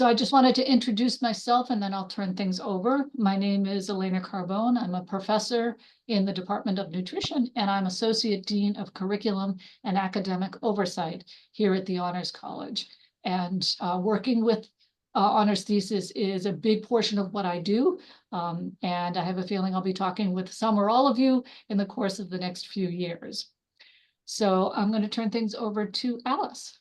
So I just wanted to introduce myself and then I'll turn things over. My name is Elena Carbone. I'm a professor in the Department of Nutrition and I'm Associate Dean of Curriculum and Academic Oversight here at the Honors College. And working with honors thesis is a big portion of what I do. And I have a feeling I'll be talking with some or all of you in the course of the next few years. So I'm going to turn things over to Alice.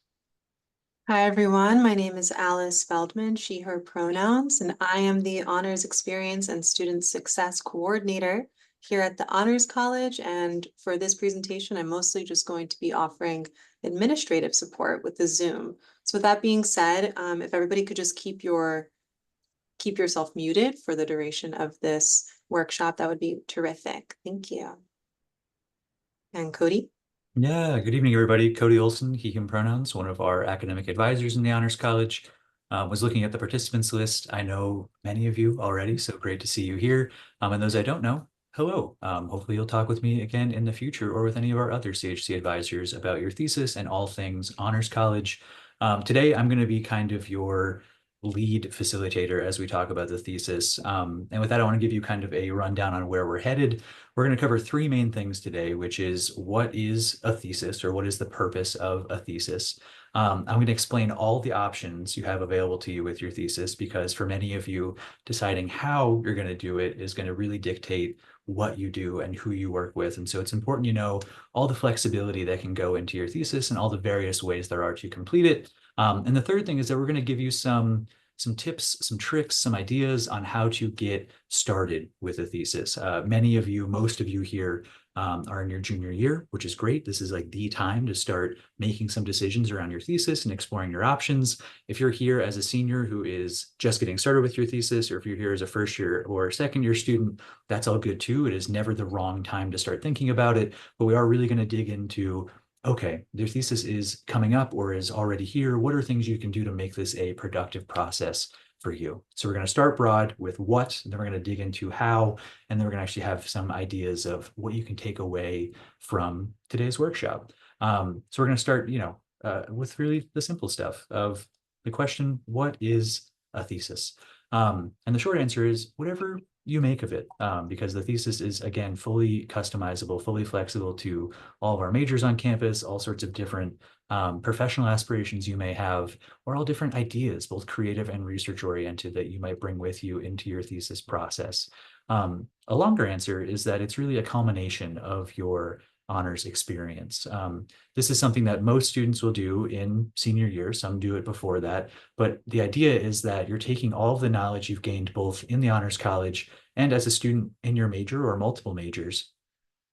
Hi, everyone. My name is Alice Feldman, she, her pronouns, and I am the Honors Experience and Student Success Coordinator here at the Honors College. And for this presentation, I'm mostly just going to be offering administrative support with the Zoom. So with that being said, if everybody could just keep yourself muted for the duration of this workshop, that would be terrific. Thank you. And Cody? Yeah, good evening, everybody. Cody Olson, he, him pronouns, one of our academic advisors in the Honors College. Was looking at the participants list. I know many of you already, so great to see you here. And those I don't know, hello. Hopefully you'll talk with me again in the future or with any of our other CHC advisors about your thesis and all things Honors College. Today, I'm going to be kind of your lead facilitator as we talk about the thesis. And with that, I want to give you kind of a rundown on where we're headed. We're going to cover three main things today, which is what is a thesis or what is the purpose of a thesis. I'm going to explain all the options you have available to you with your thesis, because for many of you, deciding how you're going to do it is going to really dictate what you do and who you work with. And so it's important you know all the flexibility that can go into your thesis and all the various ways there are to complete it. And the third thing is that we're going to give you some tips, some tricks, some ideas on how to get started with a thesis. Many of you, most of you here are in your junior year, which is great. This is like the time to start making some decisions around your thesis and exploring your options. If you're here as a senior who is just getting started with your thesis, or if you're here as a first year or second year student, that's all good too. It is never the wrong time to start thinking about it, but we are really going to dig into okay, their thesis is coming up or is already here. What are things you can do to make this a productive process for you? So we're going to start broad with what, and then we're going to dig into how, and then we're going to actually have some ideas of what you can take away from today's workshop. So we're going to start, with really the simple stuff of the question, what is a thesis? And the short answer is whatever you make of it, because the thesis is, again, fully customizable, fully flexible to all of our majors on campus, all sorts of different professional aspirations you may have, or all different ideas, both creative and research oriented, that you might bring with you into your thesis process. A longer answer is that it's really a culmination of your honors experience. This is something that most students will do in senior year. Some do it before that, but the idea is that you're taking all of the knowledge you've gained both in the Honors College and as a student in your major or multiple majors,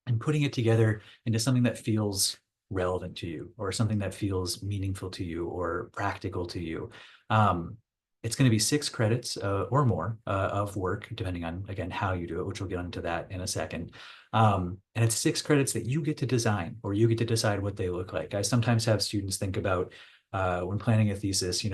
and putting it together into something that feels relevant to you, or something that feels meaningful to you or practical to you. It's going to be 6 credits or more of work, depending on, again, how you do it, which we'll get into that in a second. And it's 6 credits that you get to design, or you get to decide what they look like. I sometimes have students think about when planning a thesis,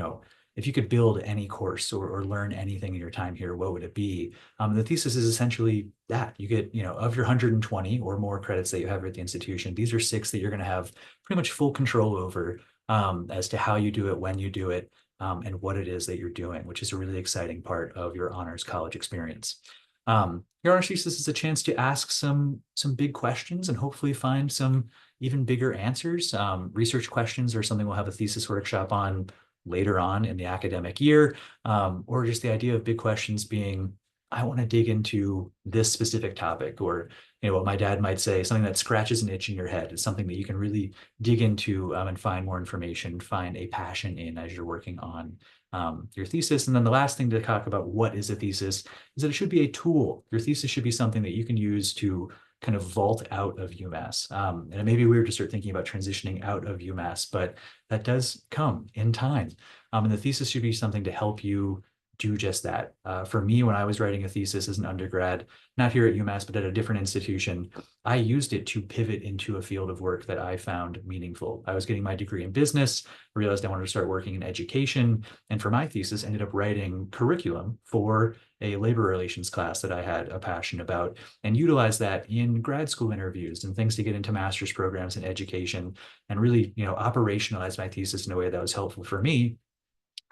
if you could build any course or learn anything in your time here, what would it be? The thesis is essentially that. You get, of your 120 or more credits that you have at the institution, these are 6 that you're going to have pretty much full control over as to how you do it, when you do it, and what it is that you're doing, which is a really exciting part of your honors college experience. Your honors thesis is a chance to ask some big questions and hopefully find some even bigger answers. Research questions are something we'll have a thesis workshop on later on in the academic year, or just the idea of big questions being, I want to dig into this specific topic, or what my dad might say, something that scratches an itch in your head. It's something that you can really dig into and find more information, find a passion in as you're working on your thesis. And then the last thing to talk about what is a thesis is that it should be a tool. Your thesis should be something that you can use to kind of vault out of UMass. And it may be weird to start thinking about transitioning out of UMass, but that does come in time. And the thesis should be something to help you do just that. For me, when I was writing a thesis as an undergrad, not here at UMass, but at a different institution, I used it to pivot into a field of work that I found meaningful. I was getting my degree in business, realized I wanted to start working in education, and for my thesis, ended up writing curriculum for a labor relations class that I had a passion about, and utilized that in grad school interviews and things to get into master's programs in education, and really, operationalize my thesis in a way that was helpful for me.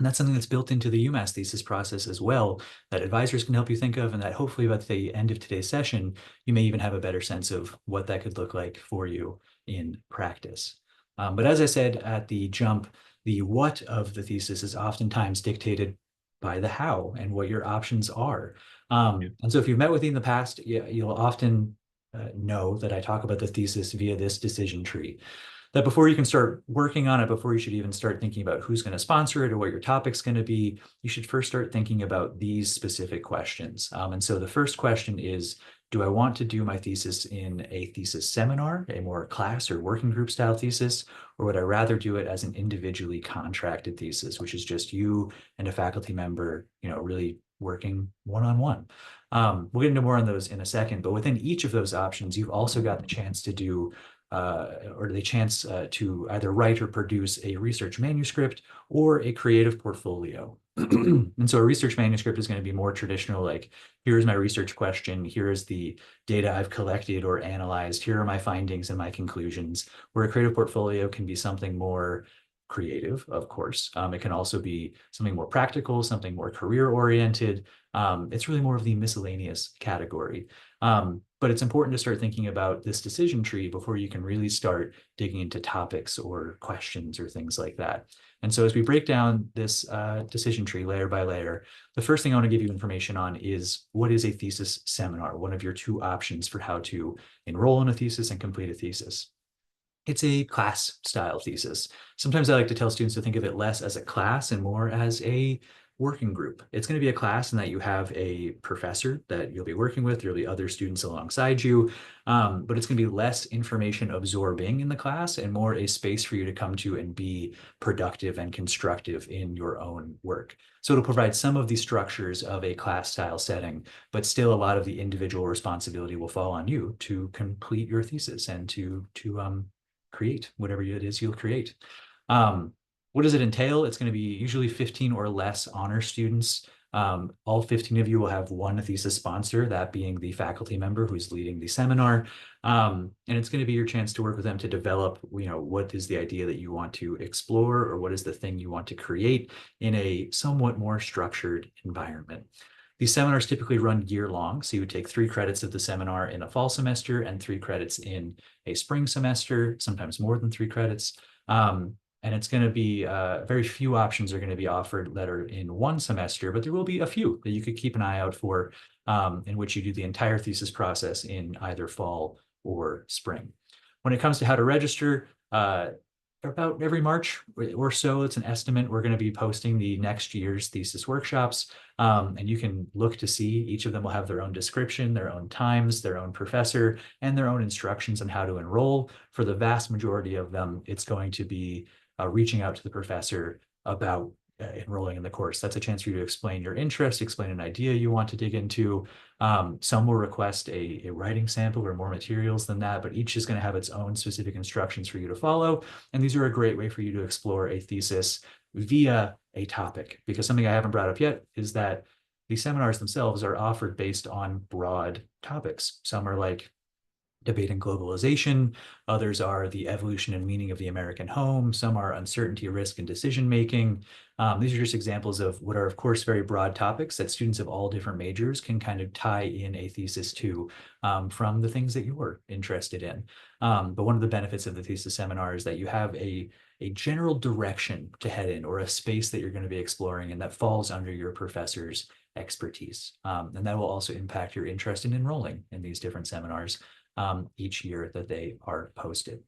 And that's something that's built into the UMass thesis process as well, that advisors can help you think of, and that hopefully by the end of today's session, you may even have a better sense of what that could look like for you in practice. But as I said at the jump, the what of the thesis is oftentimes dictated by the how and what your options are. And so if you've met with me in the past, you'll often know that I talk about the thesis via this decision tree. That before you can start working on it, before you should even start thinking about who's going to sponsor it or what your topic's going to be, you should first start thinking about these specific questions. And so the first question is, do I want to do my thesis in a thesis seminar, a more class or working group style thesis, or would I rather do it as an individually contracted thesis, which is just you and a faculty member, really working one-on-one? We'll get into more on those in a second, but within each of those options, you've also got the chance to do to either write or produce a research manuscript or a creative portfolio. And so a research manuscript is going to be more traditional, like, here's my research question, here is the data I've collected or analyzed, here are my findings and my conclusions, where a creative portfolio can be something more creative, of course. It can also be something more practical, something more career-oriented. It's really more of the miscellaneous category. But it's important to start thinking about this decision tree before you can really start digging into topics or questions or things like that. And so as we break down this decision tree layer by layer, the first thing I want to give you information on is, what is a thesis seminar? One of your two options for how to enroll in a thesis and complete a thesis. It's a class style thesis. Sometimes I like to tell students to think of it less as a class and more as a working group. It's going to be a class in that you have a professor that you'll be working with. There'll be other students alongside you, but it's going to be less information absorbing in the class and more a space for you to come to and be productive and constructive in your own work. So it'll provide some of the structures of a class style setting, but still a lot of the individual responsibility will fall on you to complete your thesis and to create whatever it is you'll create. What does it entail? It's going to be usually 15 or less honor students. All 15 of you will have one thesis sponsor, that being the faculty member who's leading the seminar. And it's going to be your chance to work with them to develop, what is the idea that you want to explore, or what is the thing you want to create in a somewhat more structured environment. These seminars typically run year-long, so you would take 3 credits of the seminar in a fall semester and 3 credits in a spring semester, sometimes more than 3 credits. And it's going to be very few options are going to be offered that are in one semester, but there will be a few that you could keep an eye out for, in which you do the entire thesis process in either fall or spring. When it comes to how to register, about every March or so, it's an estimate, we're going to be posting the next year's thesis workshops, and you can look to see. Each of them will have their own description, their own times, their own professor, and their own instructions on how to enroll. For the vast majority of them, it's going to be reaching out to the professor about enrolling in the course. That's a chance for you to explain your interest, explain an idea you want to dig into. Some will request a writing sample or more materials than that, but each is going to have its own specific instructions for you to follow. And these are a great way for you to explore a thesis via a topic, because something I haven't brought up yet is that the seminars themselves are offered based on broad topics. Some are like debate and globalization. Others are the evolution and meaning of the American home. Some are uncertainty, risk, and decision-making. These are just examples of what are, of course, very broad topics that students of all different majors can kind of tie in a thesis to, from the things that you were interested in. But one of the benefits of the thesis seminar is that you have a general direction to head in, or a space that you're going to be exploring, and that falls under your professor's expertise. And that will also impact your interest in enrolling in these different seminars each year that they are posted.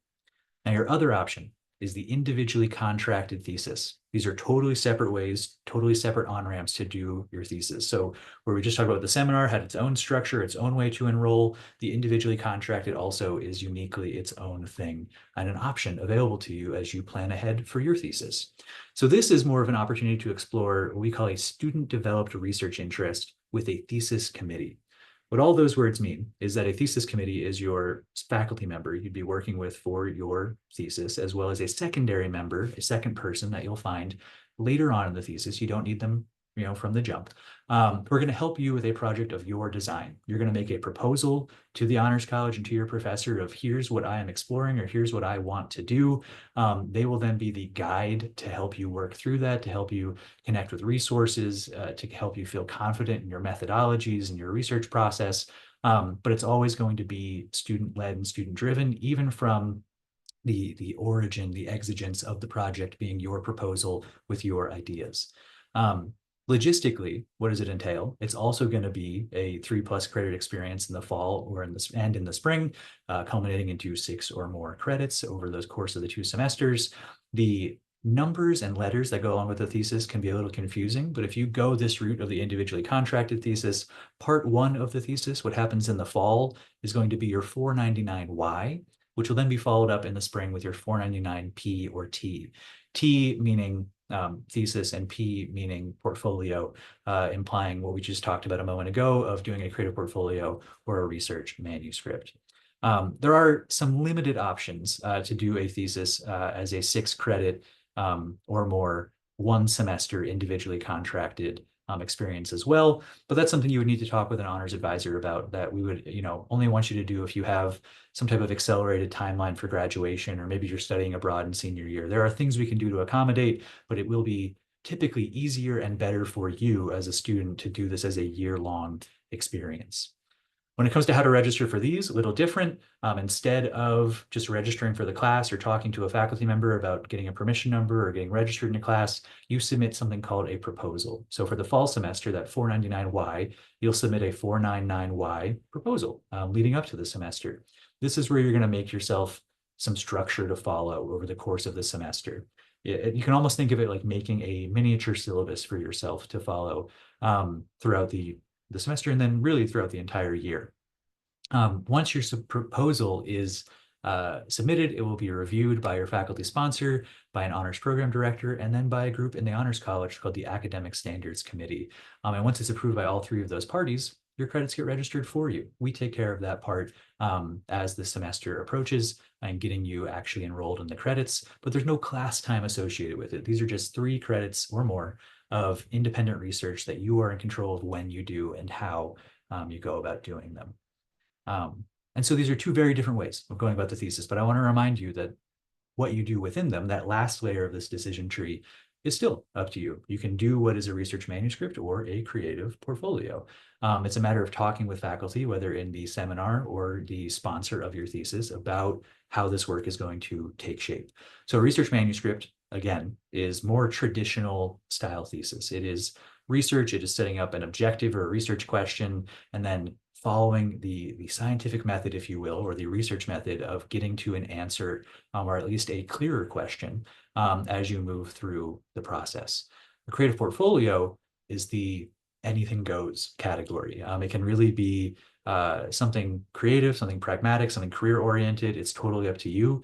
Now, your other option is the individually contracted thesis. These are totally separate ways, totally separate on-ramps to do your thesis. So where we just talked about the seminar had its own structure, its own way to enroll, the individually contracted also is uniquely its own thing and an option available to you as you plan ahead for your thesis. So this is more of an opportunity to explore what we call a student-developed research interest with a thesis committee. What all those words mean is that a thesis committee is your faculty member you'd be working with for your thesis, as well as a secondary member, a second person that you'll find later on in the thesis. You don't need them from the jump. We're going to help you with a project of your design. You're going to make a proposal to the Honors College and to your professor of here's what I am exploring or here's what I want to do. They will then be the guide to help you work through that, to help you connect with resources, to help you feel confident in your methodologies and your research process. But it's always going to be student-led and student-driven, even from the origin, the exigence of the project being your proposal with your ideas. Logistically, what does it entail? It's also going to be a 3+ credit experience in the fall or in the spring, culminating into 6 or more credits over the course of the 2 semesters. The numbers and letters that go along with the thesis can be a little confusing, but if you go this route of the individually contracted thesis, part 1 of the thesis, what happens in the fall, is going to be your 499Y, which will then be followed up in the spring with your 499P or T. T meaning thesis and P meaning portfolio, implying what we just talked about a moment ago of doing a creative portfolio or a research manuscript. There are some limited options to do a thesis as a 6 credit or more 1 semester individually contracted experience as well. But that's something you would need to talk with an honors advisor about, that we would, only want you to do if you have some type of accelerated timeline for graduation, or maybe you're studying abroad in senior year. There are things we can do to accommodate, but it will be typically easier and better for you as a student to do this as a year-long experience. When it comes to how to register for these, a little different. Instead of just registering for the class or talking to a faculty member about getting a permission number or getting registered in a class, you submit something called a proposal. So for the fall semester, that 499Y, you'll submit a 499Y proposal leading up to the semester. This is where you're going to make yourself some structure to follow over the course of the semester. You can almost think of it like making a miniature syllabus for yourself to follow throughout the semester, and then really throughout the entire year. Once your proposal is submitted, it will be reviewed by your faculty sponsor, by an honors program director, and then by a group in the Honors College called the Academic Standards Committee. And once it's approved by all 3 of those parties, your credits get registered for you. We take care of that part as the semester approaches and getting you actually enrolled in the credits, but there's no class time associated with it. These are just 3 credits or more of independent research that you are in control of when you do and how you go about doing them. And so these are 2 very different ways of going about the thesis, but I want to remind you that what you do within them, that last layer of this decision tree, is still up to you. You can do what is a research manuscript or a creative portfolio. It's a matter of talking with faculty, whether in the seminar or the sponsor of your thesis, about how this work is going to take shape. So a research manuscript, again, is more traditional style thesis. It is research, it is setting up an objective or a research question, and then following the scientific method, if you will, or the research method of getting to an answer, or at least a clearer question as you move through the process. A creative portfolio is the anything goes category. It can really be something creative, something pragmatic, something career-oriented. It's totally up to you.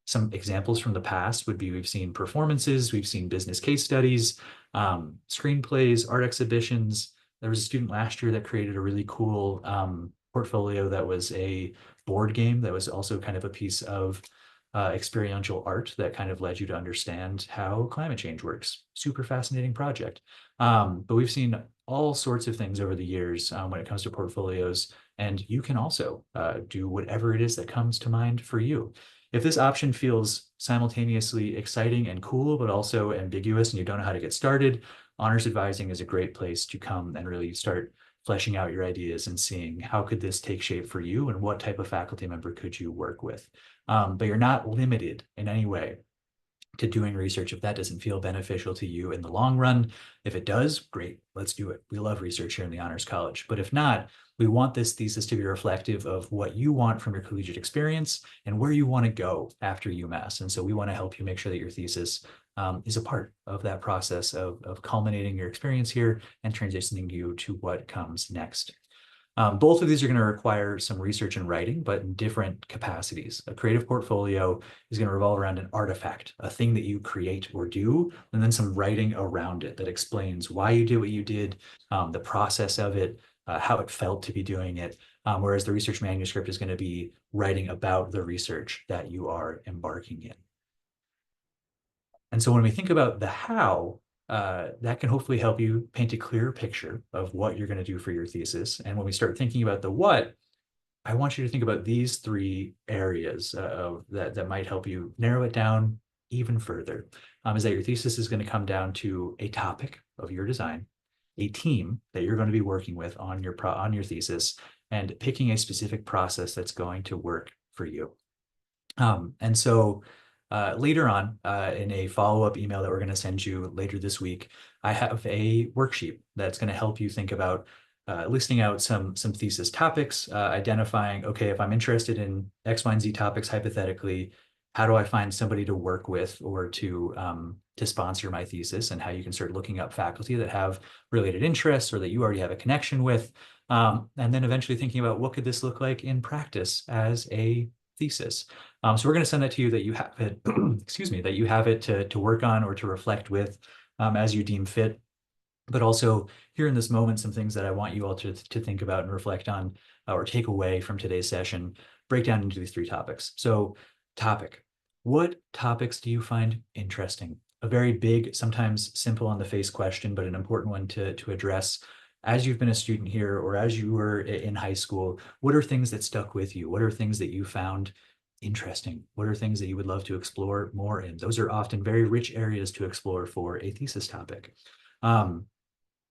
Some examples from the past would be, we've seen performances, we've seen business case studies, screenplays, art exhibitions. There was a student last year that created a really cool portfolio that was a board game that was also kind of a piece of experiential art that kind of led you to understand how climate change works. Super fascinating project. But we've seen all sorts of things over the years when it comes to portfolios, and you can also do whatever it is that comes to mind for you. If this option feels simultaneously exciting and cool, but also ambiguous, and you don't know how to get started, honors advising is a great place to come and really start fleshing out your ideas and seeing how could this take shape for you and what type of faculty member could you work with. But you're not limited in any way to doing research if that doesn't feel beneficial to you in the long run. If it does, great, let's do it. We love research here in the Honors College. But if not, we want this thesis to be reflective of what you want from your collegiate experience and where you want to go after UMass. And so we want to help you make sure that your thesis is a part of that process of culminating your experience here and transitioning you to what comes next. Both of these are going to require some research and writing, but in different capacities. A creative portfolio is going to revolve around an artifact, a thing that you create or do, and then some writing around it that explains why you did what you did, the process of it, how it felt to be doing it, whereas the research manuscript is going to be writing about the research that you are embarking in. And so when we think about the how, that can hopefully help you paint a clear picture of what you're going to do for your thesis. And when we start thinking about the what, I want you to think about these three areas that might help you narrow it down even further. Is that your thesis is going to come down to a topic of your design, a team that you're going to be working with on your thesis, and picking a specific process that's going to work for you. And so later on in a follow-up email that we're going to send you later this week, I have a worksheet that's going to help you think about listing out some thesis topics, identifying, okay, if I'm interested in X, Y, and Z topics, hypothetically, how do I find somebody to work with or to sponsor my thesis, and how you can start looking up faculty that have related interests or that you already have a connection with. And then eventually thinking about what could this look like in practice as a thesis. So we're going to send that to you that you have it, excuse me, that you have it to work on or to reflect with as you deem fit. But also here in this moment, some things that I want you all to think about and reflect on or take away from today's session, break down into these three topics. So topic, what topics do you find interesting? A very big, sometimes simple on the face question, but an important one to address. As you've been a student here or as you were in high school, what are things that stuck with you? What are things that you found interesting? What are things that you would love to explore more in? Those are often very rich areas to explore for a thesis topic.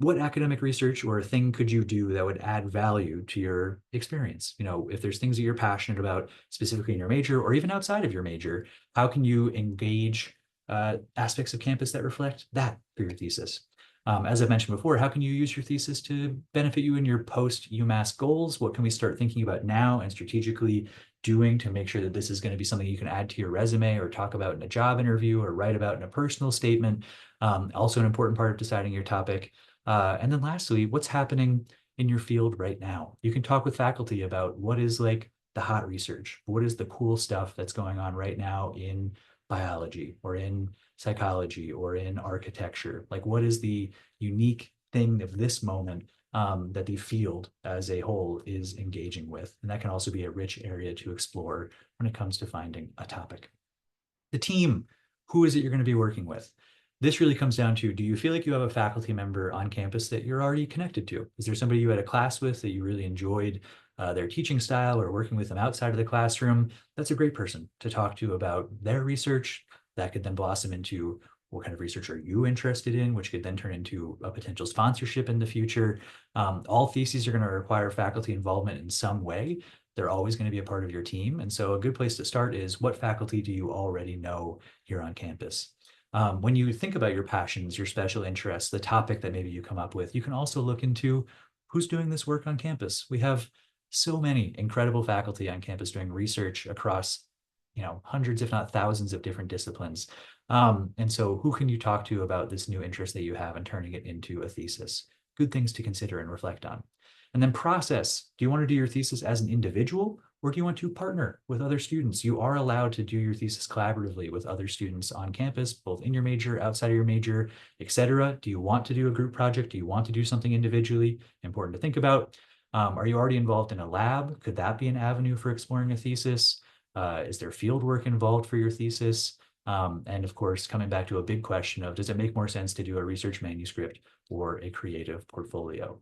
What academic research or thing could you do that would add value to your experience? You know, if there's things that you're passionate about specifically in your major or even outside of your major, how can you engage aspects of campus that reflect that for your thesis? As I mentioned before, how can you use your thesis to benefit you in your post UMass goals? What can we start thinking about now and strategically doing to make sure that this is going to be something you can add to your resume or talk about in a job interview or write about in a personal statement? Also an important part of deciding your topic. And then lastly, what's happening in your field right now? You can talk with faculty about what is like the hot research, what is the cool stuff that's going on right now in biology or in psychology or in architecture. Like what is the unique thing of this moment that the field as a whole is engaging with? And that can also be a rich area to explore when it comes to finding a topic. The team, who is it you're going to be working with? This really comes down to, do you feel like you have a faculty member on campus that you're already connected to? Is there somebody you had a class with that you really enjoyed their teaching style or working with them outside of the classroom? That's a great person to talk to about their research. That could then blossom into, what kind of research are you interested in, which could then turn into a potential sponsorship in the future. All theses are going to require faculty involvement in some way. They're always going to be a part of your team. And so a good place to start is, what faculty do you already know here on campus? When you think about your passions, your special interests, the topic that maybe you come up with, you can also look into who's doing this work on campus. We have so many incredible faculty on campus doing research across, hundreds, if not thousands of different disciplines. And so who can you talk to about this new interest that you have and turning it into a thesis? Good things to consider and reflect on. And then process. Do you want to do your thesis as an individual, or do you want to partner with other students? You are allowed to do your thesis collaboratively with other students on campus, both in your major, outside of your major, etc. Do you want to do a group project? Do you want to do something individually? Important to think about. Are you already involved in a lab? Could that be an avenue for exploring a thesis? Is there field work involved for your thesis? And of course, coming back to a big question of, does it make more sense to do a research manuscript or a creative portfolio?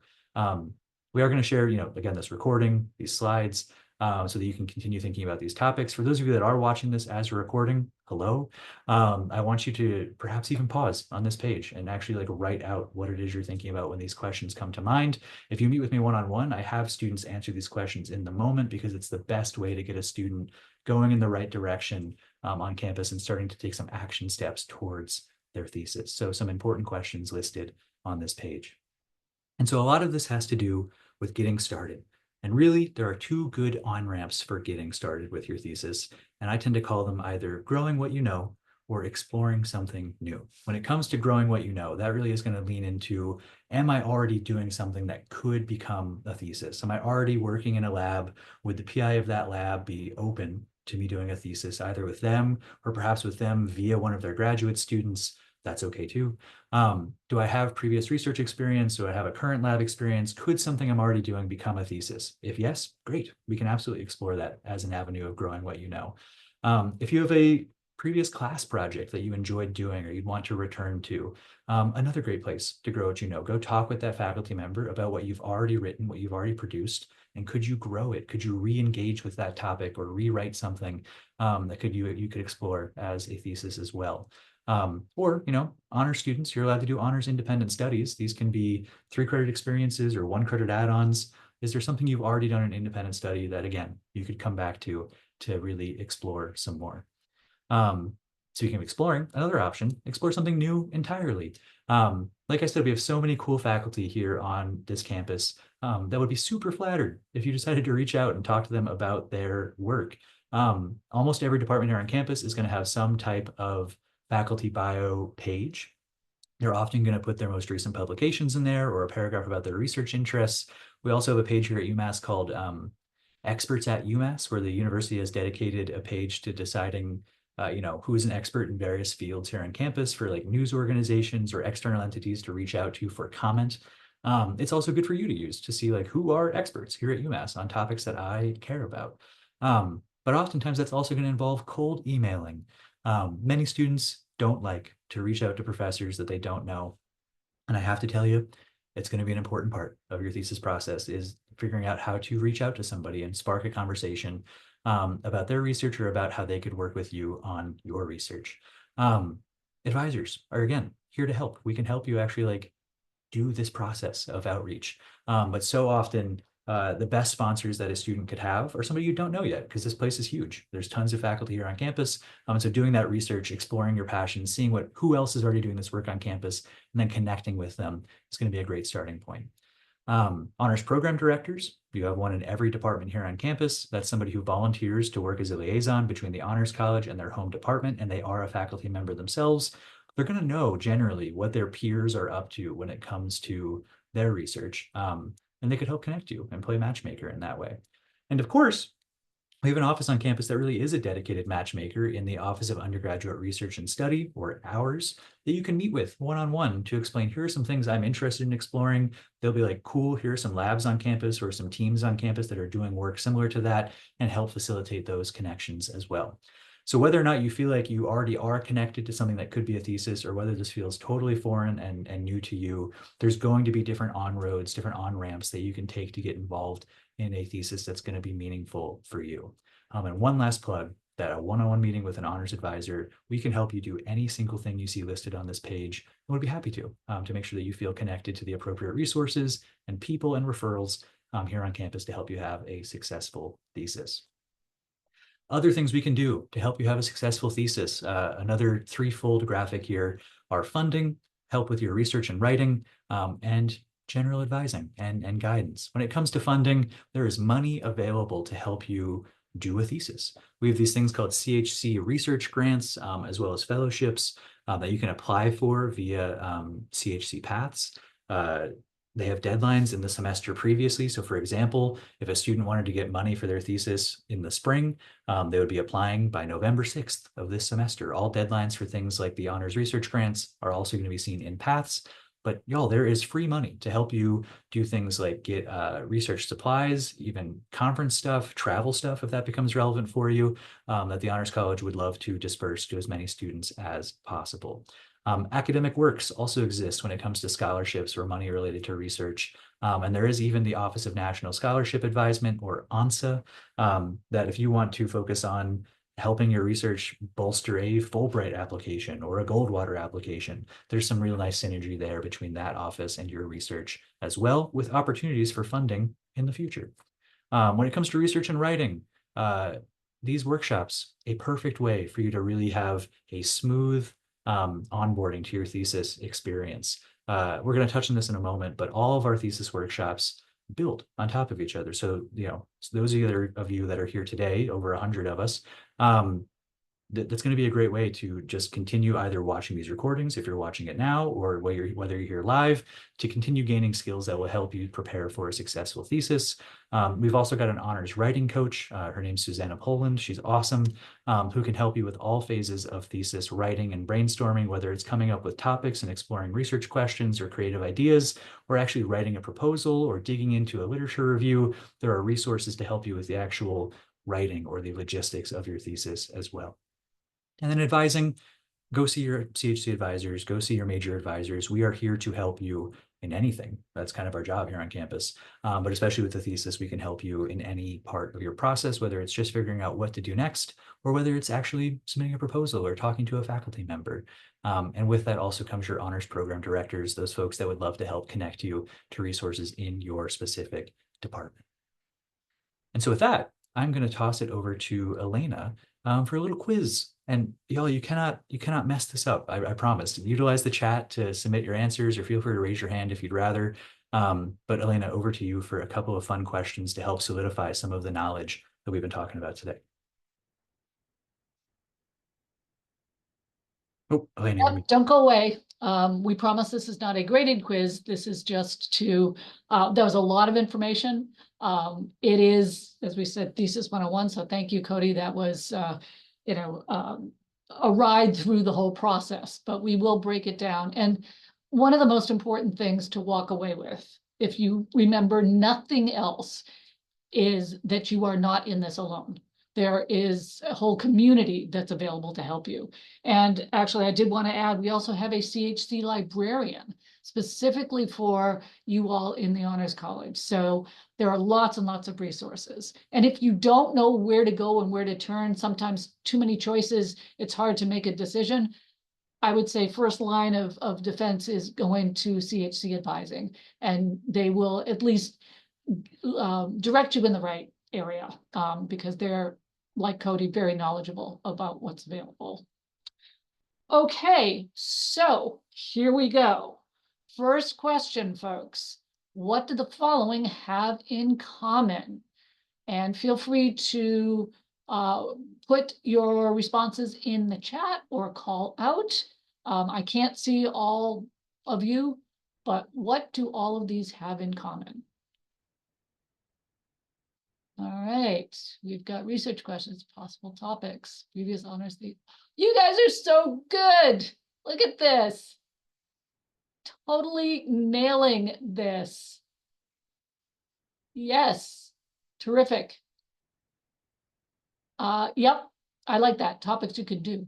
We are going to share, again, this recording, these slides, so that you can continue thinking about these topics. For those of you that are watching this as a recording, hello. I want you to perhaps even pause on this page and actually write out what it is you're thinking about when these questions come to mind. If you meet with me one-on-one, I have students answer these questions in the moment, because it's the best way to get a student going in the right direction on campus and starting to take some action steps towards their thesis. So some important questions listed on this page. And so a lot of this has to do with getting started. And really, there are two good on-ramps for getting started with your thesis. And I tend to call them either growing what you know or exploring something new. When it comes to growing what you know, that really is going to lean into, am I already doing something that could become a thesis? Am I already working in a lab? Would the PI of that lab be open to me doing a thesis, either with them or perhaps with them via one of their graduate students? That's okay too. Do I have previous research experience? Do I have a current lab experience? Could something I'm already doing become a thesis? If yes, great. We can absolutely explore that as an avenue of growing what you know. If you have a previous class project that you enjoyed doing or you'd want to return to. Another great place to grow what you know. Go talk with that faculty member about what you've already written, what you've already produced, and could you grow it? Could you re-engage with that topic or rewrite something that you could explore as a thesis as well? Or, honor students, you're allowed to do honors independent studies. These can be 3-credit experiences or 1-credit add-ons. Is there something you've already done an independent study that, again, you could come back to really explore some more? Speaking of exploring, another option, explore something new entirely. Like I said, we have so many cool faculty here on this campus that would be super flattered if you decided to reach out and talk to them about their work. Almost every department here on campus is going to have some type of faculty bio page. They're often going to put their most recent publications in there or a paragraph about their research interests. We also have a page here at UMass called Experts at UMass, where the university has dedicated a page to deciding who is an expert in various fields here on campus for like news organizations or external entities to reach out to for comment. It's also good for you to use to see like who are experts here at UMass on topics that I care about. But oftentimes that's also going to involve cold emailing. Many students don't like to reach out to professors that they don't know. And I have to tell you, it's going to be an important part of your thesis process is figuring out how to reach out to somebody and spark a conversation about their research or about how they could work with you on your research. Advisors are, again, here to help. We can help you actually like do this process of outreach. But so often the best sponsors that a student could have are somebody you don't know yet, because this place is huge. There's tons of faculty here on campus. So doing that research, exploring your passions, seeing who else is already doing this work on campus, and then connecting with them is going to be a great starting point. Honors program directors, you have one in every department here on campus. That's somebody who volunteers to work as a liaison between the Honors College and their home department, and they are a faculty member themselves. They're going to know generally what their peers are up to when it comes to their research. And they could help connect you and play matchmaker in that way. And of course, we have an office on campus that really is a dedicated matchmaker in the Office of Undergraduate Research and Study, or OURS, that you can meet with one-on-one to explain, here are some things I'm interested in exploring. They'll be like, cool, here are some labs on campus or some teams on campus that are doing work similar to that, and help facilitate those connections as well. So whether or not you feel like you already are connected to something that could be a thesis, or whether this feels totally foreign and new to you, there's going to be different on-roads, different on-ramps that you can take to get involved in a thesis that's going to be meaningful for you. And one last plug, that a one-on-one meeting with an honors advisor, we can help you do any single thing you see listed on this page, and we'd be happy to make sure that you feel connected to the appropriate resources and people and referrals here on campus to help you have a successful thesis. Other things we can do to help you have a successful thesis, another threefold graphic here, are funding, help with your research and writing, and general advising and guidance. When it comes to funding, there is money available to help you do a thesis. We have these things called CHC research grants, as well as fellowships that you can apply for via CHC Paths. They have deadlines in the semester previously. So for example, if a student wanted to get money for their thesis in the spring, they would be applying by November 6th of this semester. All deadlines for things like the honors research grants are also going to be seen in Paths. But y'all, there is free money to help you do things like get research supplies, even conference stuff, travel stuff, if that becomes relevant for you, that the Honors College would love to disperse to as many students as possible. Academic works also exist when it comes to scholarships or money related to research. And there is even the Office of National Scholarship Advisement, or ONSA, that if you want to focus on helping your research bolster a Fulbright application or a Goldwater application, there's some real nice synergy there between that office and your research as well, with opportunities for funding in the future. When it comes to research and writing, these workshops, a perfect way for you to really have a smooth onboarding to your thesis experience. We're going to touch on this in a moment, but all of our thesis workshops build on top of each other. So, those of you that are here today, over 100 of us, that's going to be a great way to just continue either watching these recordings if you're watching it now, or whether you're here live, to continue gaining skills that will help you prepare for a successful thesis. We've also got an honors writing coach. Her name's Susanna Poland. She's awesome, who can help you with all phases of thesis writing and brainstorming, whether it's coming up with topics and exploring research questions or creative ideas, or actually writing a proposal or digging into a literature review. There are resources to help you with the actual writing or the logistics of your thesis as well. And then advising, go see your CHC advisors, go see your major advisors. We are here to help you in anything. That's kind of our job here on campus. But especially with the thesis, we can help you in any part of your process, whether it's just figuring out what to do next, or whether it's actually submitting a proposal or talking to a faculty member. And with that also comes your honors program directors, those folks that would love to help connect you to resources in your specific department. And so with that, I'm going to toss it over to Elena for a little quiz. And y'all, you cannot mess this up. I promise. Utilize the chat to submit your answers, or feel free to raise your hand if you'd rather. But Elena, over to you for a couple of fun questions to help solidify some of the knowledge that we've been talking about today. Oh, Elena, you're Yep, don't go away. We promise this is not a graded quiz. This is just to, that was a lot of information. It is, as we said, Thesis 101. So thank you, Cody. That was, a ride through the whole process, but we will break it down. And one of the most important things to walk away with, if you remember nothing else, is that you are not in this alone. There is a whole community that's available to help you. And actually, I did want to add, we also have a CHC librarian specifically for you all in the Honors College. So there are lots and lots of resources. And if you don't know where to go and where to turn, sometimes too many choices, it's hard to make a decision. I would say first line of defense is going to CHC advising, and they will at least direct you in the right area, because they're, like Cody, very knowledgeable about what's available. Okay, so here we go. First question, folks. What do the following have in common? And feel free to put your responses in the chat or call out. I can't see all of you, but what do all of these have in common? All right, we've got research questions, possible topics, previous honors. You guys are so good. Look at this. Totally nailing this. Yes, terrific. Yep, I like that. Topics you could do.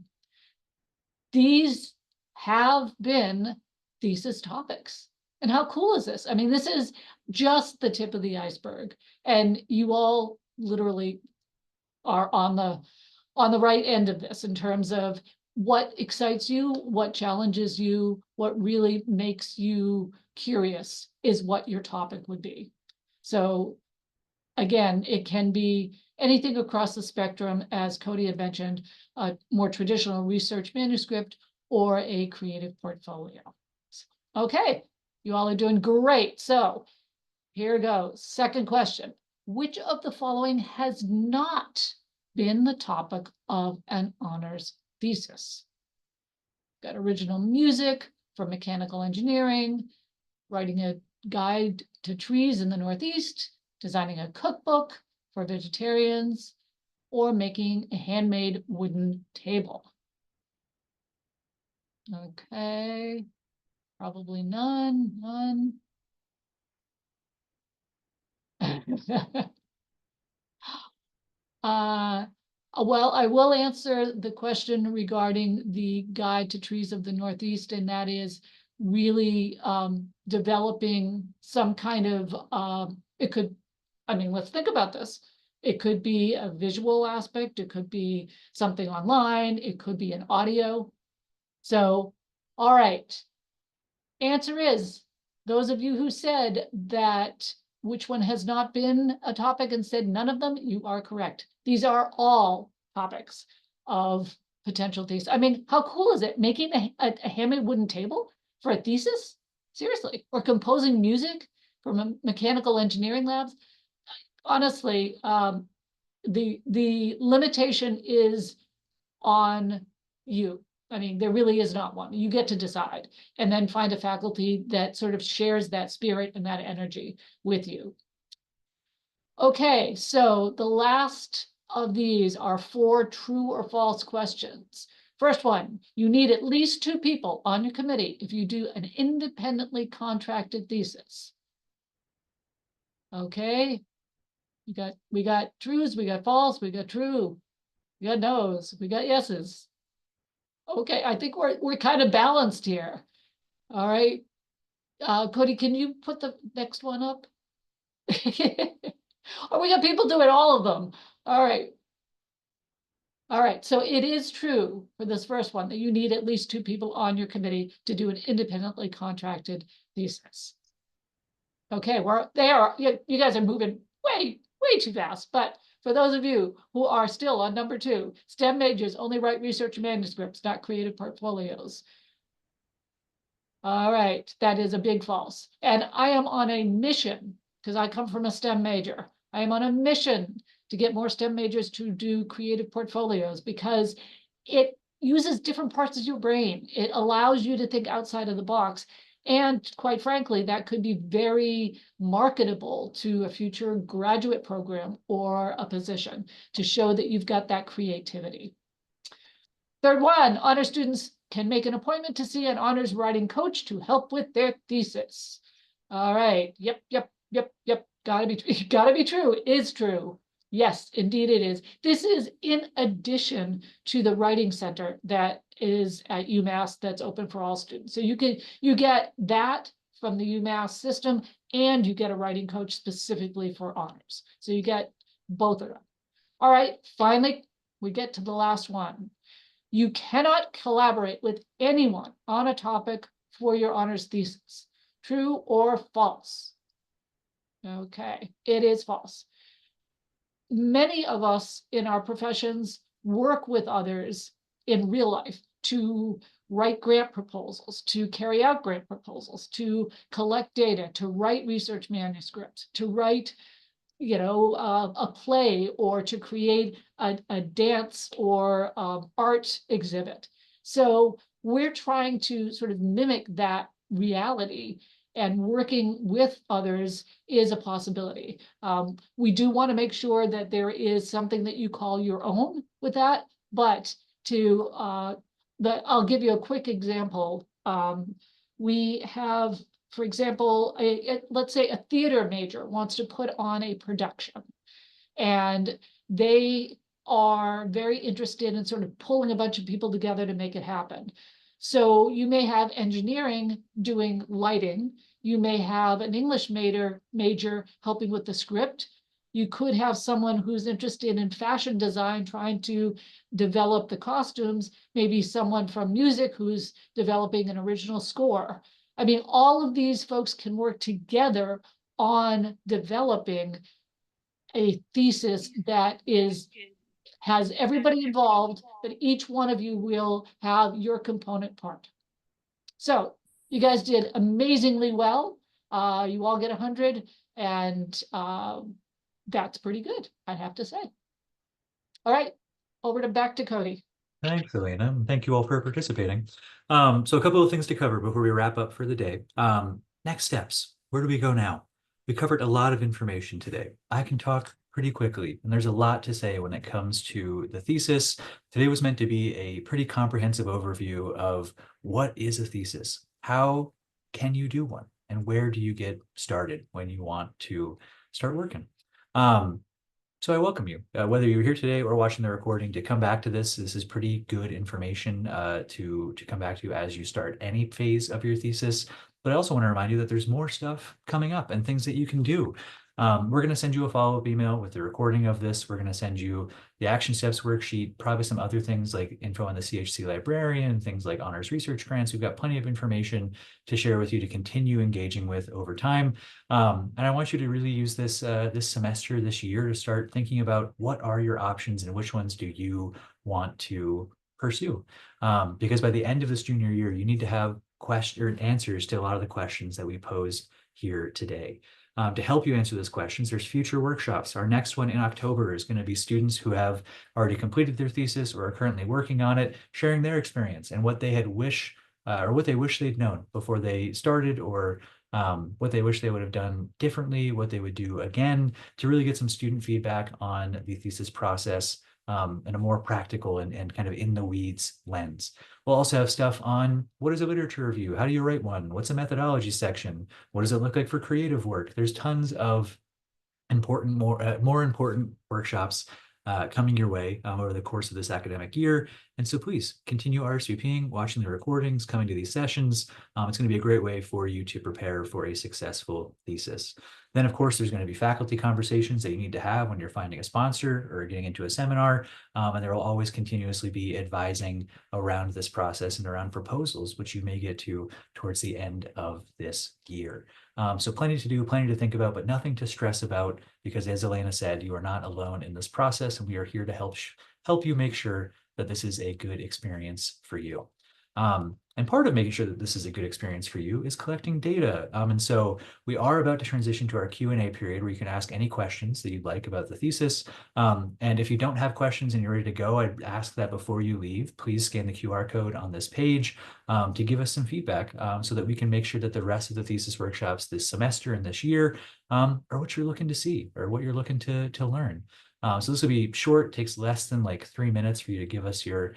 These have been thesis topics. And how cool is this? I mean, this is just the tip of the iceberg. And you all literally are on the right end of this in terms of what excites you, what challenges you, what really makes you curious is what your topic would be. So again, it can be anything across the spectrum, as Cody had mentioned, a more traditional research manuscript or a creative portfolio. Okay, you all are doing great. So here goes. Second question. Which of the following has not been the topic of an honors thesis? Got original music for mechanical engineering, writing a guide to trees in the Northeast, designing a cookbook for vegetarians, or making a handmade wooden table. Okay, probably none. Well, I will answer the question regarding the guide to trees of the Northeast, and that is really developing some kind of, it could, I mean, let's think about this. It could be a visual aspect, it could be something online, it could be an audio. So, all right. Answer is, those of you who said that which one has not been a topic and said none of them, you are correct. These are all topics of potential thesis. I mean, how cool is it? Making a handmade wooden table for a thesis? Seriously. Or composing music from mechanical engineering labs? Honestly, the limitation is on you. I mean, there really is not one. You get to decide and then find a faculty that sort of shares that spirit and that energy with you. Okay, so the last of these are 4 true or false questions. First one, you need at least 2 people on your committee if you do an independently contracted thesis. Okay, we got trues, we got false, we got true, we got no's, we got yeses. Okay, I think we're kind of balanced here. All right. Cody, can you put the next one up? Oh, we got people doing all of them. All right. All right, so it is true for this first one that you need at least 2 people on your committee to do an independently contracted thesis. Okay, you guys are moving way too fast. But for those of you who are still on number 2, STEM majors only write research manuscripts, not creative portfolios. All right, that is a big false. And I am on a mission, because I come from a STEM major. I am on a mission to get more STEM majors to do creative portfolios because it uses different parts of your brain. It allows you to think outside of the box. And quite frankly, that could be very marketable to a future graduate program or a position to show that you've got that creativity. Third one, honor students can make an appointment to see an honors writing coach to help with their thesis. All right. Yep. Gotta be true. Is true. Yes, indeed it is. This is in addition to the writing center that is at UMass that's open for all students. So you get that from the UMass system, and you get a writing coach specifically for honors. So you get both of them. All right, finally, we get to the last one. You cannot collaborate with anyone on a topic for your honors thesis. True or false? Okay, it is false. Many of us in our professions work with others in real life to write grant proposals, to carry out grant proposals, to collect data, to write research manuscripts, to write a play, or to create a dance or art exhibit. So we're trying to sort of mimic that reality, and working with others is a possibility. We do want to make sure that there is something that you call your own with that, but I'll give you a quick example. We have, for example, let's say a theater major wants to put on a production, and they are very interested in sort of pulling a bunch of people together to make it happen. So you may have engineering doing lighting. You may have an English major helping with the script. You could have someone who's interested in fashion design trying to develop the costumes, maybe someone from music who's developing an original score. I mean, all of these folks can work together on developing a thesis that has everybody involved, but each one of you will have your component part. So you guys did amazingly well. You all get 100, and that's pretty good, I'd have to say. All right, back to Cody. Thanks, Elena, and thank you all for participating. So a couple of things to cover before we wrap up for the day. Next steps, where do we go now? We covered a lot of information today. I can talk pretty quickly, and there's a lot to say when it comes to the thesis. Today was meant to be a pretty comprehensive overview of what is a thesis, how can you do one, and where do you get started when you want to start working. So I welcome you, whether you're here today or watching the recording, to come back to this. This is pretty good information to come back to as you start any phase of your thesis. But I also want to remind you that there's more stuff coming up and things that you can do. We're going to send you a follow-up email with the recording of this. We're going to send you the action steps worksheet, probably some other things like info on the CHC librarian, things like honors research grants. We've got plenty of information to share with you to continue engaging with over time. And I want you to really use this this semester, this year, to start thinking about what are your options and which ones do you want to pursue. Because by the end of this junior year, you need to have answers to a lot of the questions that we posed here today. To help you answer those questions, there's future workshops. Our next one in October is going to be students who have already completed their thesis or are currently working on it, sharing their experience and what they had what they wish they'd known before they started, or what they wish they would have done differently, what they would do again, to really get some student feedback on the thesis process in a more practical and kind of in the weeds lens. We'll also have stuff on what is a literature review? How do you write one? What's a methodology section? What does it look like for creative work? There's tons of more important workshops coming your way over the course of this academic year. And so please continue RSVPing, watching the recordings, coming to these sessions. It's going to be a great way for you to prepare for a successful thesis. Then, of course, there's going to be faculty conversations that you need to have when you're finding a sponsor or getting into a seminar. And there will always continuously be advising around this process and around proposals, which you may get to towards the end of this year. So plenty to do, plenty to think about, but nothing to stress about, because as Elena said, you are not alone in this process, and we are here to help you make sure that this is a good experience for you. And part of making sure that this is a good experience for you is collecting data. And so we are about to transition to our Q&A period where you can ask any questions that you'd like about the thesis. And if you don't have questions and you're ready to go, I'd ask that before you leave, please scan the QR code on this page to give us some feedback so that we can make sure that the rest of the thesis workshops this semester and this year are what you're looking to see or what you're looking to learn. So this will be short, takes less than like 3 minutes for you to give us your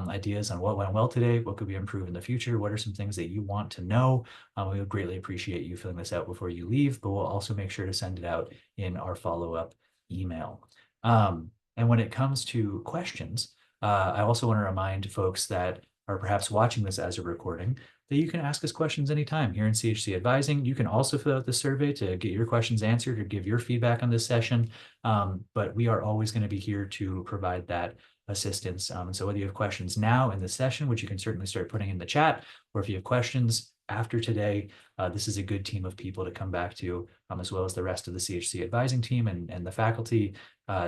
ideas on what went well today, what could be improved in the future, what are some things that you want to know. We would greatly appreciate you filling this out before you leave, but we'll also make sure to send it out in our follow-up email. And when it comes to questions, I also want to remind folks that are perhaps watching this as a recording that you can ask us questions anytime here in CHC Advising. You can also fill out the survey to get your questions answered or give your feedback on this session. But we are always going to be here to provide that assistance. And so whether you have questions now in the session, which you can certainly start putting in the chat, or if you have questions after today, this is a good team of people to come back to, as well as the rest of the CHC Advising team and the faculty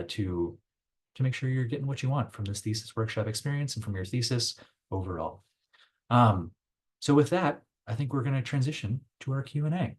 to make sure you're getting what you want from this thesis workshop experience and from your thesis overall. So with that, I think we're going to transition to our Q&A.